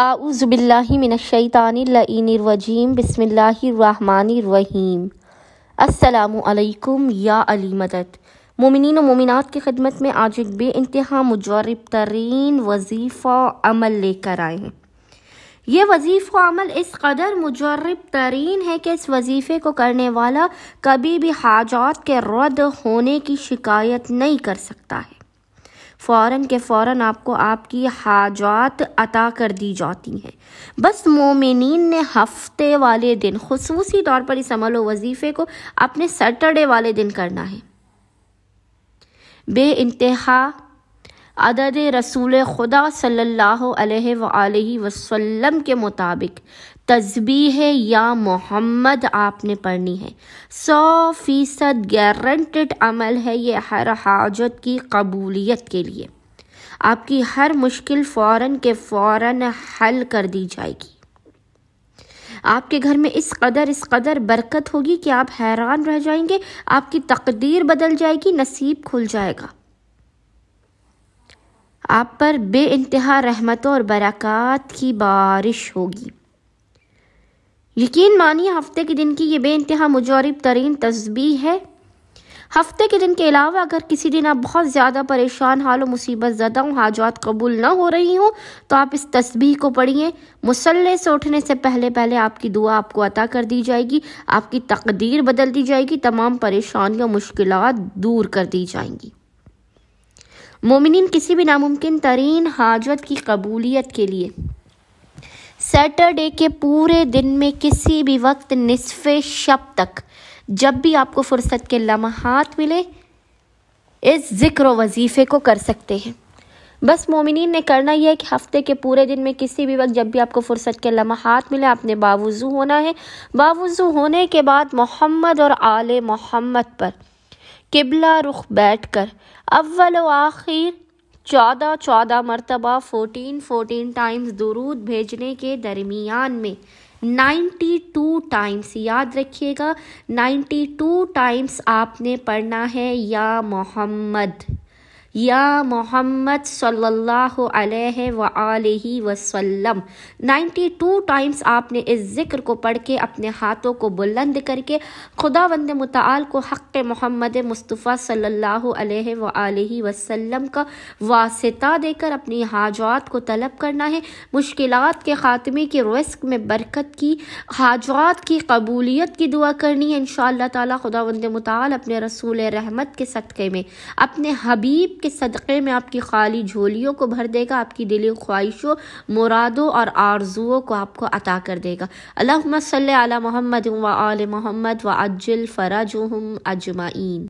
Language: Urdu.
اعوذ باللہ من الشیطان اللعین الرجیم بسم اللہ الرحمن الرحیم۔ السلام علیکم یا علی مدد۔ مومنین و مومنات کی خدمت میں آج ایک بے انتہا مجرب ترین وظیفہ عمل لے کر آئے ہیں۔ یہ وظیفہ عمل اس قدر مجرب ترین ہے کہ اس وظیفے کو کرنے والا کبھی بھی حاجات کے رد ہونے کی شکایت نہیں کر سکتا ہے۔ فوراً کے فوراً آپ کو آپ کی حاجات عطا کر دی جاتی ہیں۔ بس مومنین نے ہفتے والے دن خصوصی طور پر اس عمل و وظیفے کو اپنے سیٹرڈے والے دن کرنا ہے۔ بے انتہا عدد رسول خدا صلی اللہ علیہ وآلہ وسلم کے مطابق تسبیح یا محمد آپ نے پڑھنی ہے۔ 100% گارنٹڈ عمل ہے یہ ہر حاجت کی قبولیت کے لیے۔ آپ کی ہر مشکل فوراً کے فوراً حل کر دی جائے گی۔ آپ کے گھر میں اس قدر برکت ہوگی کہ آپ حیران رہ جائیں گے۔ آپ کی تقدیر بدل جائے گی، نصیب کھل جائے گا۔ آپ پر بے انتہا رحمتوں اور برکات کی بارش ہوگی۔ یقین مانیے ہفتے کے دن کی یہ بے انتہا مجرب ترین تسبیح ہے۔ ہفتے کے دن کے علاوہ اگر کسی دن آپ بہت زیادہ پریشان حال و مصیبت زدہ ہوں، حاجات قبول نہ ہو رہی ہوں، تو آپ اس تسبیح کو پڑھیے۔ مصلی سے اٹھنے سے پہلے آپ کی دعا آپ کو عطا کر دی جائے گی، آپ کی تقدیر بدل دی جائے گی، تمام پریشانیاں مشکلات دور کر دی جائیں گی۔ مومنین کسی بھی ناممکن ترین حاجت کی قبولیت کے لیے سیٹرڈے کے پورے دن میں کسی بھی وقت نصف شب تک جب بھی آپ کو فرصت کے لمحات ملے اس ذکر و وظیفے کو کر سکتے ہیں۔ بس مومنین نے کرنا یہ ہے کہ ہفتے کے پورے دن میں کسی بھی وقت جب بھی آپ کو فرصت کے لمحات ملے آپ نے باوضو ہونا ہے۔ باوضو ہونے کے بعد محمد اور آل محمد پر قبلہ رخ بیٹھ کر اول و آخر 14 مرتبہ 14 ٹائمز درود بھیجنے کے درمیان میں 92 ٹائمز، یاد رکھیے گا 92 ٹائمز آپ نے پڑھنا ہے یا محمد صلی اللہ علیہ وآلہ وسلم۔ 92 ٹائمز آپ نے اس ذکر کو پڑھ کے اپنے ہاتھوں کو بلند کر کے خداوند متعال کو حق محمد مصطفیٰ صلی اللہ علیہ وآلہ وسلم کا واسطہ دے کر اپنی حاجات کو طلب کرنا ہے، مشکلات کے خاتمے کی، رزق میں برکت کی، حاجات کی قبولیت کی دعا کرنی ہے۔ انشاءاللہ تعالی خداوند متعال اپنے رسول رحمت کے صدقے میں، اپنے حبیب کے صدقے میں آپ کی خالی جھولیوں کو بھر دے گا، آپ کی دلی خواہشوں، مرادوں اور آرزوؤں کو آپ کو عطا کر دے گا۔ اللہم صلی علی محمد و آل محمد وعجل فرجہم اجمعین۔